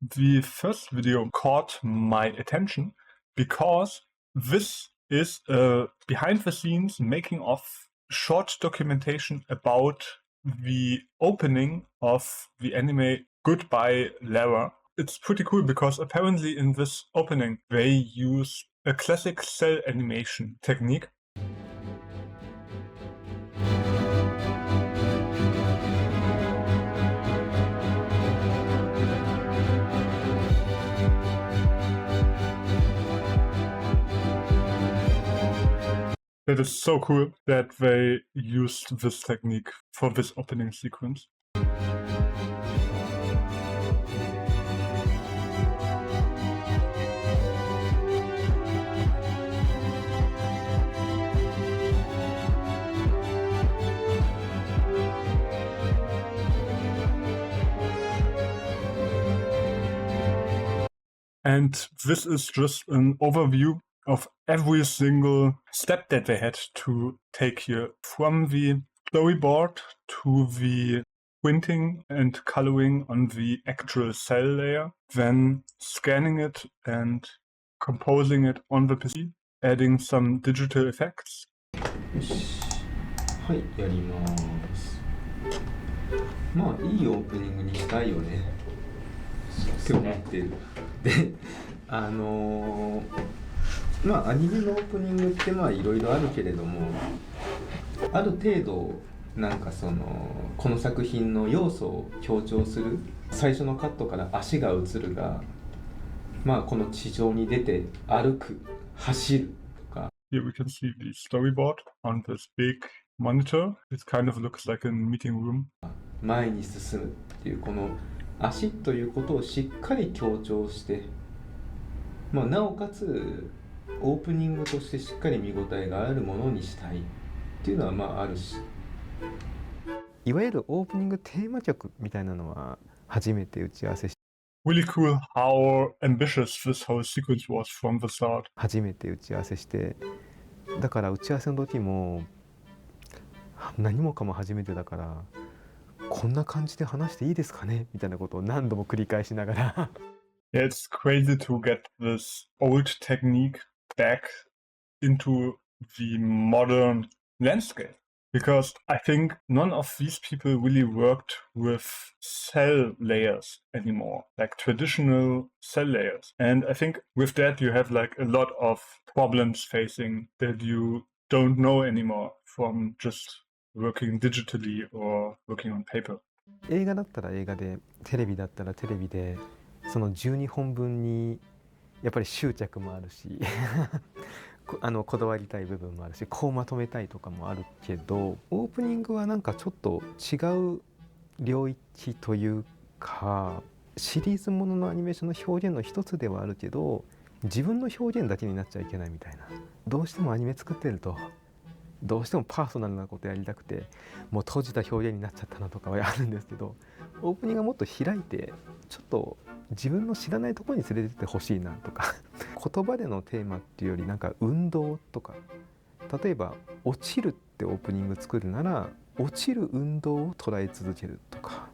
the first video caught my attention because this is a behind the scenes making of short documentation about the opening of the anime Goodbye Lara. It's pretty cool because apparently in this opening they use a classic cell animation technique. It is so cool that they used this technique for this opening sequence. And this is just an overview of every single step that they had to take here, from the storyboard to the printing and coloring on the actual cell layer, then scanning it and composing it on the PC, adding some digital effects. よし、はい、やります。まあいいオープニングにしたいよねって思ってる。で、まあアニメのオープニングってまあいろいろあるけれども、ある程度なんかこの作品の要素を強調する、最初のカットから足が映るが、まあこの地上に出て歩く、走るとか。Here we can see the storyboard on this big monitor. It kind of looks like a meeting room. 前に進むっていうこの足ということをしっかり強調して、まあ、なおかつオープニングとしてしっかり見応えがあるものにしたいっていうのはまああるし、いわゆるオープニングテーマ曲みたいなのは初めて打ち合わせして、Really cool how ambitious this whole sequence was from the start. 初めて打ち合わせして、だから打ち合わせの時も何もかも初めてだから、こんな感じで話していいですかねみたいなことを何度も繰り返しながらYeah, it's crazy to get this old technique back into the modern landscape, because I think none of these people really worked with cell layers anymore, like traditional cell layers. And I think with that you have like a lot of problems facing that you don't know anymore from just working digitally or working on paper. 映画だったら映画で、テレビだったらテレビで、その12本分にやっぱり執着もあるしこだわりたい部分もあるし、こうまとめたいとかもあるけど、オープニングはなんかちょっと違う領域というか、シリーズもののアニメーションの表現の一つではあるけど、自分の表現だけになっちゃいけないみたいな。どうしてもアニメ作ってるとどうしてもパーソナルなことやりたくて、もう閉じた表現になっちゃったなとかはあるんですけど、オープニングがもっと開いて、ちょっと自分の知らないところに連れてってほしいなとか言葉でのテーマっていうより、なんか運動とか、例えば落ちるってオープニング作るなら、落ちる運動を捉え続けるとか、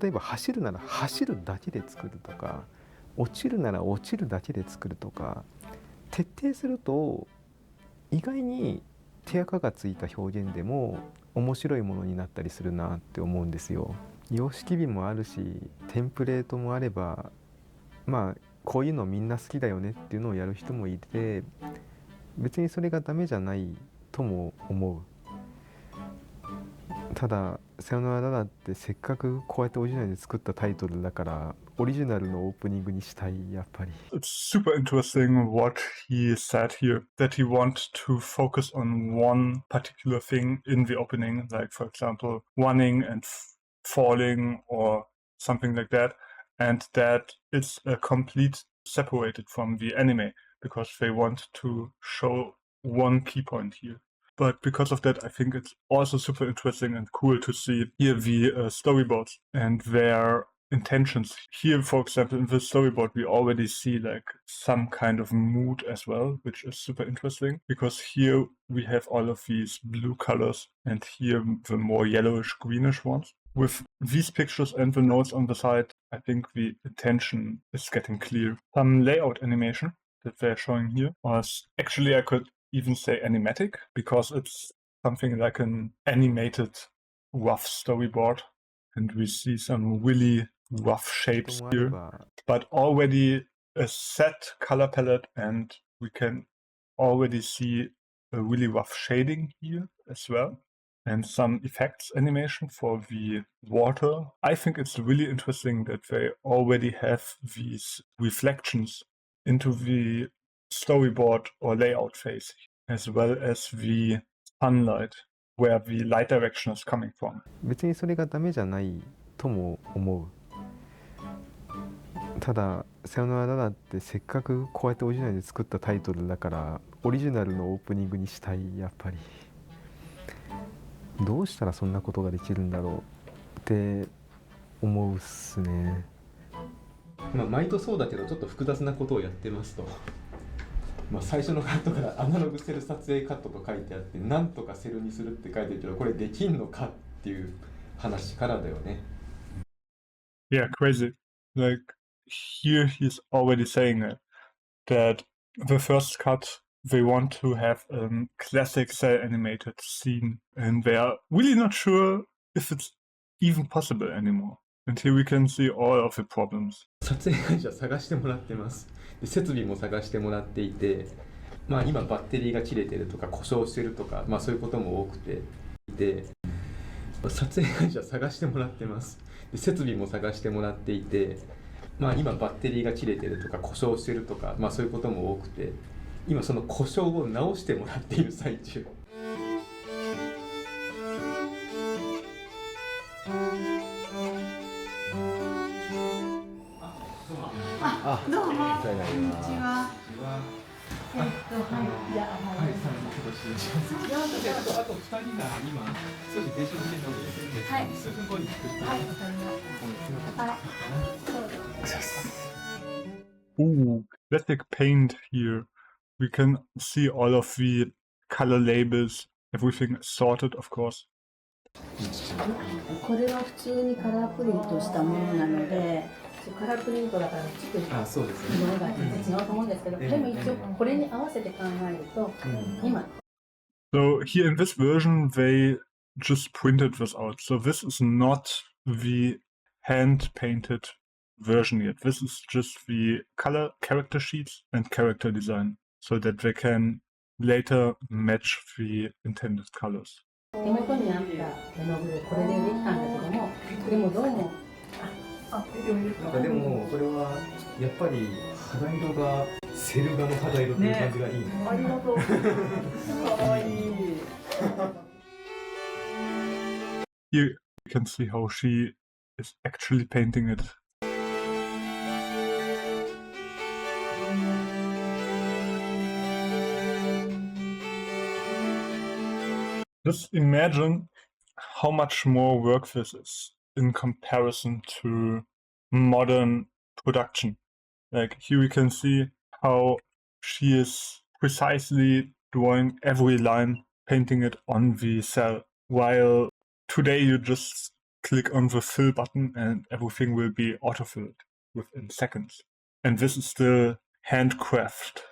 例えば走るなら走るだけで作るとか、落ちるなら落ちるだけで作るとか、徹底すると意外に手垢がついた表現でも面白いものになったりするなって思うんですよ。様式美もあるし、テンプレートもあれば、まあこういうのみんな好きだよねっていうのをやる人もいて、別にそれがダメじゃないとも思う。ただ「さよならララ」ってせっかくこうやってオリジナルで作ったタイトルだから、オリジナルのオープニングにしたい、やっぱり。It's super interesting what he said here, that he wants to focus on one particular thing in the opening, like for example running and falling or something like that, and that it's a complete separated from the anime because they want to show one key point here. But because of that, I think it's also super interesting and cool to see here the storyboards and their intentions. Here, for example, in this storyboard, we already see like some kind of mood as well, which is super interesting, because here we have all of these blue colors and here the more yellowish greenish ones. With these pictures and the notes on the side, I think the intention is getting clear. Some layout animation that they're showing here was actually, I could even say animatic, because it's something like an animated rough storyboard, and we see some really rough shapes here, but already a set color palette, and we can already see a really rough shading here as well, and some effects animation for the water. I think it's really interesting that they already have these reflections into the storyboard or layout phase, as well as the sunlight, where the light direction is coming from. 別にそれがダメじゃないとも思う。ただ「さよならララ」ってせっかくこうやってオリジナルで作ったタイトルだからオリジナルのオープニングにしたい。やっぱりどうしたらそんなことができるんだろうって思うっすね。まあ毎度そうだけどちょっと複雑なことをやってますと、まあ、最初のカットからアナログセル撮影カットと書いてあってなんとかセルにするって書いてるけどこれできんのかっていう話からだよね。Yeah, crazy. Like here he's already saying it, that the first cut they want to have a classic cell animated scene, and they are really not sure if it's even possible anymore. And here we can see all of the problems. 撮影会社探してもらってます。で設備も探してもらっていて、まあ今バッテリーが切れてるとか故障してるとか、まあそういうことも多くていて、撮影会社探してもらってます。で設備も探してもらっていて、まあ今バッテリーが切れてるとか故障してるとか、まあそういうことも多くて、今その故障を直してもらっている最中。あ、どうも。こんにちは。はい、じゃあ、はい。あと2人が今少し電車時点で遅れてるんで、はい、数分後に来る。はい、わかりました。Ooh, classic paint here. We can see all of the color labels. Everything is sorted, of course. これは普通にカラープリントしたものなので、カラープリントだからちょっと色が違うと思うんですけど、でも一応これに合わせて考えると、今。So here in this version, they just printed this out. So this is not the hand-painted version yet. This is just the color character sheets and character design, so that they can later match the intended colors. 手元にあった絵の具でこれでできたんだけども、でもどうもなんかでもこれはやっぱり肌色がセル画の肌色っていう感じがいいね。ありがとう。かわいい。Here you can see how she is actually painting it. Just imagine how much more work this is in comparison to modern production. Like here we can see how she is precisely drawing every line, painting it on the cell, while today you just click on the fill button and everything will be auto-filled within seconds. And this is still handcraft.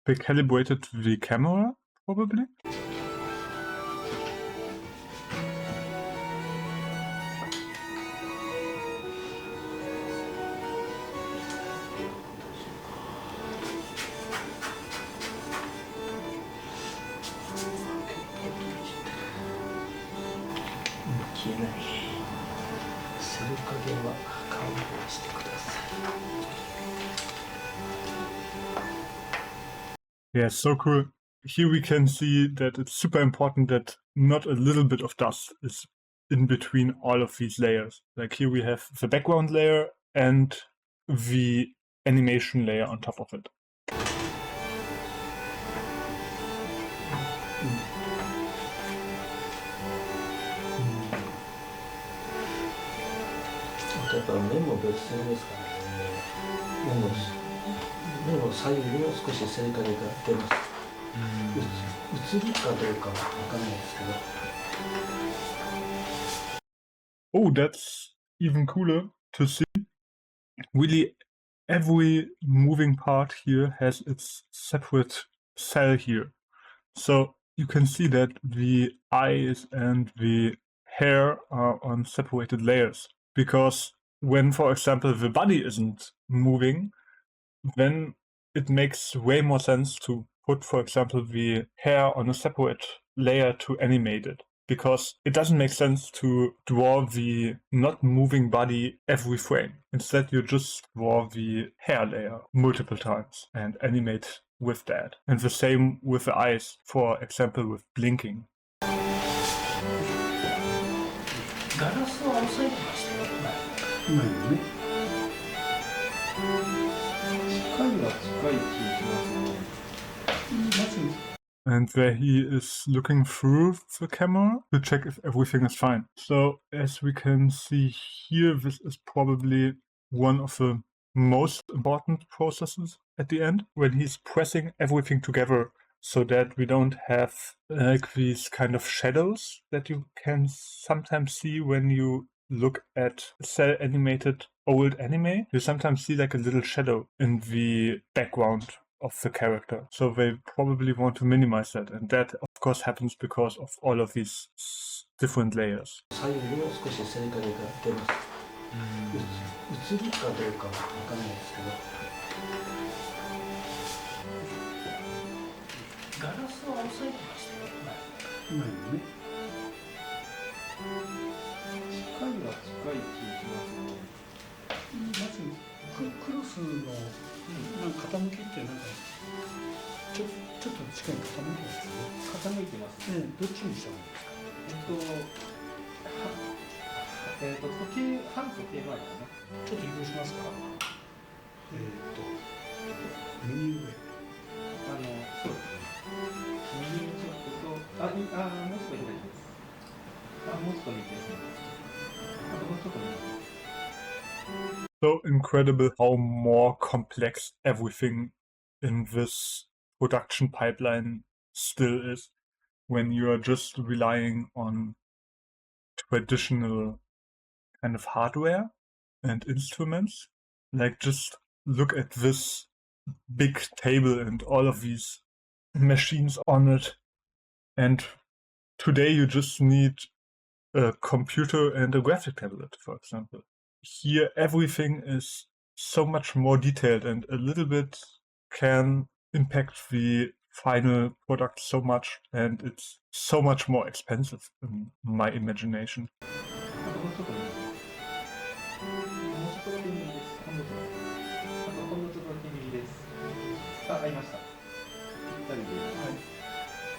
They calibrated the camera, probably. Yeah, so cool. Here we can see that it's super important that not a little bit of dust is in between all of these layers. Like here we have the background layer and the animation layer on top of it. やっぱ目も別線ですからね。目の左右にも少し正解が出ます。映るかどうかは分かんないですけど。Oh, that's even cooler to see. Really, every moving part here has its separate cell here. So you can see that the eyes and the hair are on separated layers. Because when, for example, the body isn't moving, then it makes way more sense to put, for example, the hair on a separate layer to animate it. Because it doesn't make sense to draw the not moving body every frame. Instead, you just draw the hair layer multiple times and animate with that. And the same with the eyes, for example, with blinking. ガラスは抑えてましたよ。今のね。近いは近い気がしますね。And there he is looking through the camera to check if everything is fine. So as we can see here, this is probably one of the most important processes at the end, when he's pressing everything together so that we don't have like these kind of shadows that you can sometimes see when you look at cell animated old anime. You sometimes see like a little shadow in the background of the character. So they probably want to minimize that. And that, of course, happens because of all of these different layers. 左右にも少し正解が出ます。映るかどうかは分かんないですけど。ガラスは抑えてましたよ。今のね。近いは近い気がしますね。まずクロスのなんか傾きってなんかちょっと近い傾いてますね。傾いてます。どっちにした方がいいですか。時計半時計回りかな。ちょっと移動しますか。右上。そうですね。右にちょっともう少し左です。もうちょっと右ですね。もうちょっと右です。So incredible how more complex everything in this production pipeline still is when you are just relying on traditional kind of hardware and instruments. Like just look at this big table and all of these machines on it. And today you just need a computer and a graphic tablet, for example. Here everything is so much more detailed and a little bit can impact the final product so much, and it's so much more expensive in my imagination. ありました。ぴったりで。はい。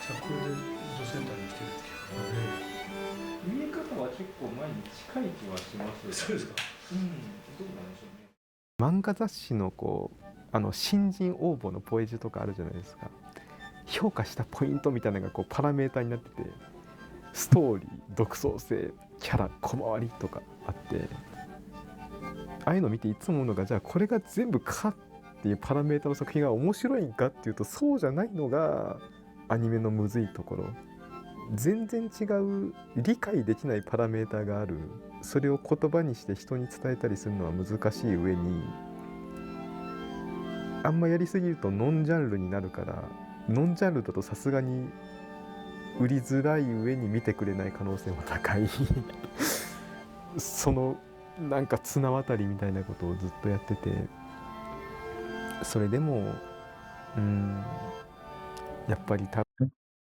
じゃあこれでドセンターに来てるっていう見え方は結構前に近い気はします。そうですか。どうなんでしょうね。漫画雑誌の新人応募のポエジとかあるじゃないですか。評価したポイントみたいなのがパラメーターになってて、ストーリー、独創性、キャラ、小回りとかあって、ああいうの見ていつも思うのが、じゃあこれが全部かっていうパラメータの作品が面白いんかっていうと、そうじゃないのがアニメのむずいところ。全然違う理解できないパラメータがある。それを言葉にして人に伝えたりするのは難しい上に、あんまやりすぎるとノンジャンルになるから、ノンジャンルだとさすがに売りづらい上に見てくれない可能性も高いそのなんか綱渡りみたいなことをずっとやってて、それでもやっぱり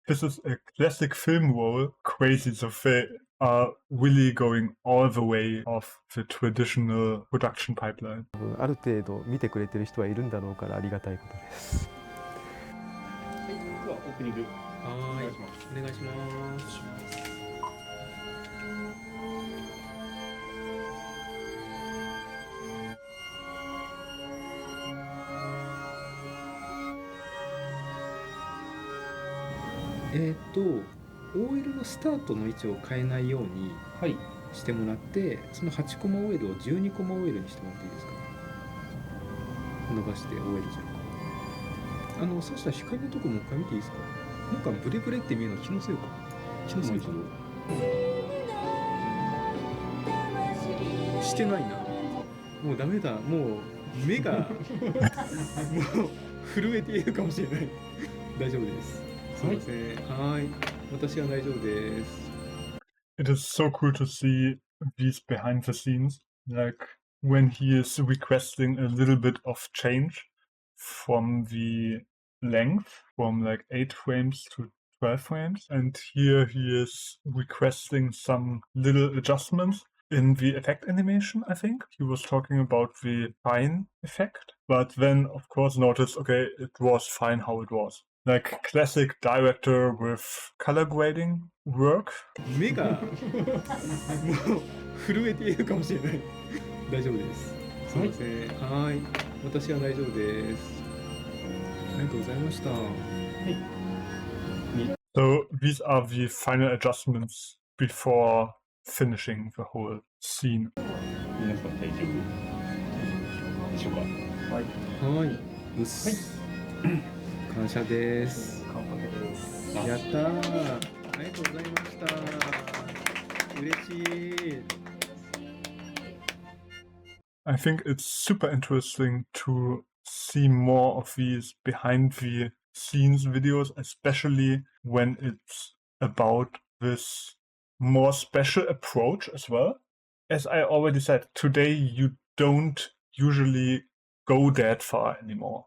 This is a classic film role, crazy. So they are really going all the way of the traditional production pipeline. ある程度見てくれてる人はいるんだろうからありがたいことです。プニングおはい願いします。お願いします。OL のスタートの位置を変えないようにはい。してもらって、その8コマ OL を12コマ OL にしてもらっていいですか。伸ばして OL 10個。そしたら光のとこもう一回見ていいですか。なんかブレブレって見えるの気のせいか。気のせいかな。してないな。もうダメだ。もう目がもう震えているかもしれない。大丈夫です。すみません。はい。私は大丈夫です。It is so cool to see these behind the scenes, like when he is requesting a little bit of change from the length from like 8 frames to 12 frames. And here he is requesting some little adjustments in the effect animation, I think. He was talking about the fine effect, but then of course noticed, okay, it was fine how it was. Like classic director with color grading work. 目がもう震えているかもしれない。大丈夫です。すみません。はい。私は大丈夫です。ありがとうございました。So these are the final adjustments before finishing the whole scene. 皆さん大丈夫でしょうか。はい。うっす。感謝です。やったー。ありがとうございました。嬉しい。I think it's super interesting to see more of these behind the scenes videos, especially when it's about this more special approach as well. As I already said, today you don't usually go that far anymore.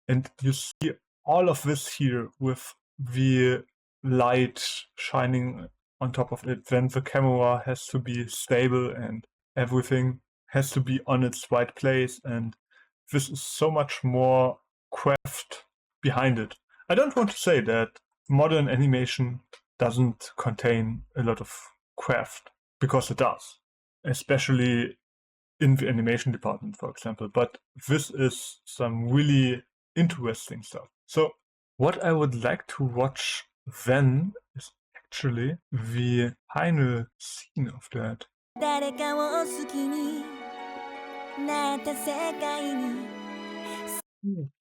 And you see all of this here with the light shining on top of it. Then the camera has to be stable and everything has to be on its right place. And this is so much more craft behind it. I don't want to say that modern animation doesn't contain a lot of craft, because it does, especially in the animation department, for example. But this is some really interesting stuff. So what I would like to watch then is actually the final scene of that. 誰かを好きになった世界に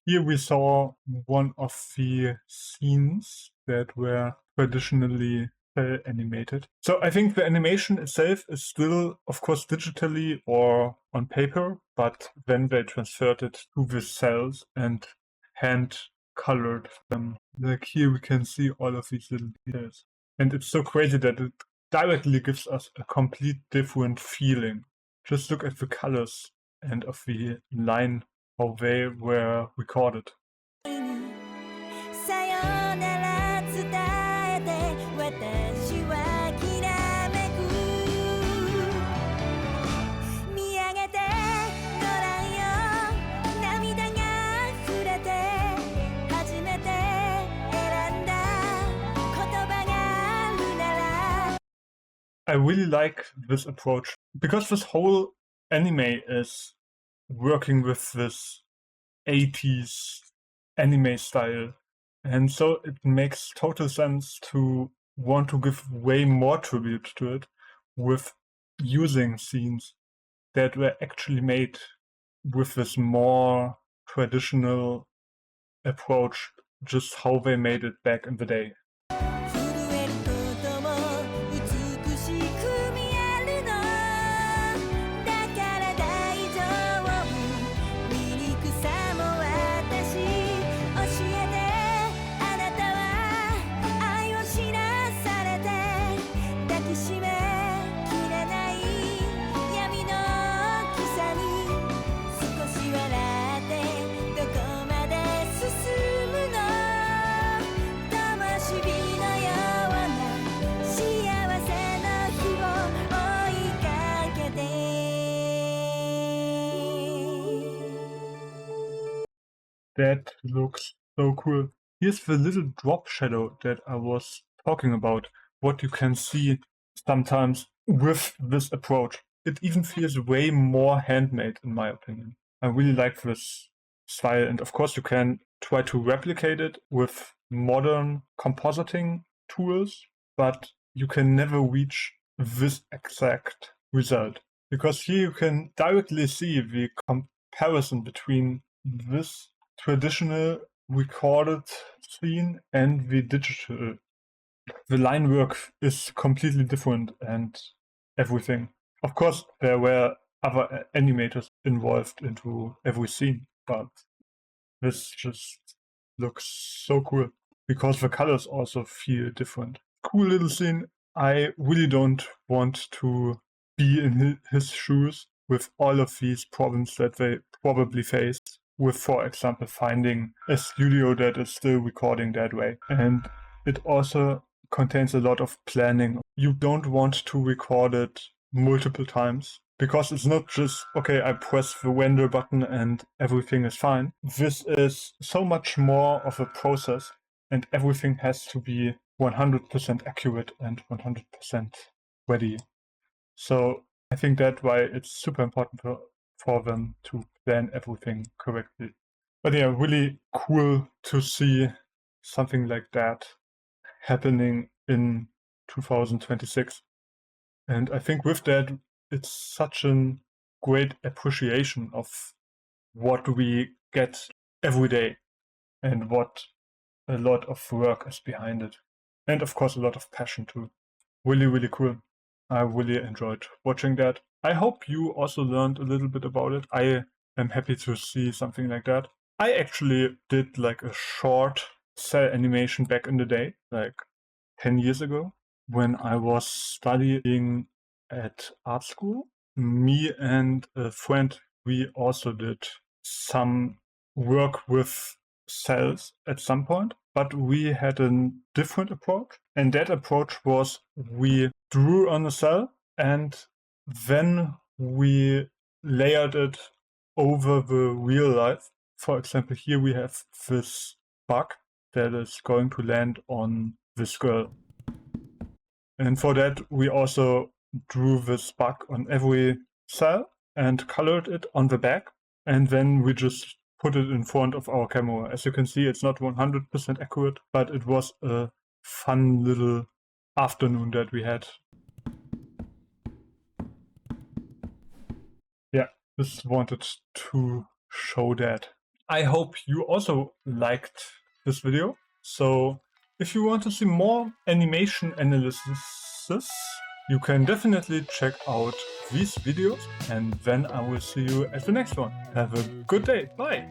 Here we saw one of the scenes that were traditionally cel animated. So I think the animation itself is still, of course, digitally or on paper, but then they transferred it to the cells and hand colored them. Like here we can see all of these little details. And it's so crazy that it directly gives us a complete different feeling. Just look at the colors and of the line, how they were recorded. さよなら伝えて私はきらめく見上げてごらんよ涙が溢れて初めて選んだ言葉があるなら I really like this approach because this whole anime is working with this 80s anime style. And so it makes total sense to want to give way more tribute to it with using scenes that were actually made with this more traditional approach, just how they made it back in the day. 震えることも美しく見えるのだから大丈夫醜さも私教えてあなたは愛を知らされて抱きしめきれない闇の大きさに少し笑ってどこまで進むの灯火のような幸せな日を追いかけて That looks so cool. here's the little drop shadow that I was talking about, what you can see sometimes with this approach. It even feels way more handmade, in my opinion. I really like this style, and of course you can try to replicate it with modern compositing tools, but you can never reach this exact result. Because here you can directly see the comparison between this traditional recorded scene and the digital. The line work is completely different and everything. Of course, there were other animators involved into every scene, but this just looks so cool because the colors also feel different. Cool little scene. I really don't want to be in his shoes with all of these problems that they probably face with, for example, finding a studio that is still recording that way. And it also contains a lot of planning. You don't want to record it multiple times because it's not just, okay, I press the render button and everything is fine. This is so much more of a process, and everything has to be 100% accurate and 100% ready. So I think that's why it's super important for them to plan everything correctly. But yeah, really cool to see something like that happening in 2026. And I think with that, it's such a great appreciation of what we get every day and what a lot of work is behind it. And of course, a lot of passion too. Really, really cool. I really enjoyed watching that. I hope you also learned a little bit about it. I am happy to see something like that. I actually did like a short cell animation back in the day, like 10 years ago, when I was studying at art school. Me and a friend, we also did some work with cells at some point, but we had a different approach. And that approach was we drew on a cell and then we layered it over the real life. For example, here we have this bug that is going to land on this girl. And for that, we also drew this bug on every cell and colored it on the back. And then we just put it in front of our camera. As you can see, it's not 100% accurate, but it was a fun little afternoon that we had. Yeah, just wanted to show that. I hope you also liked this video. So if you want to see more animation analysis, you can definitely check out these videos, and then I will see you at the next one. Have a good day. Bye.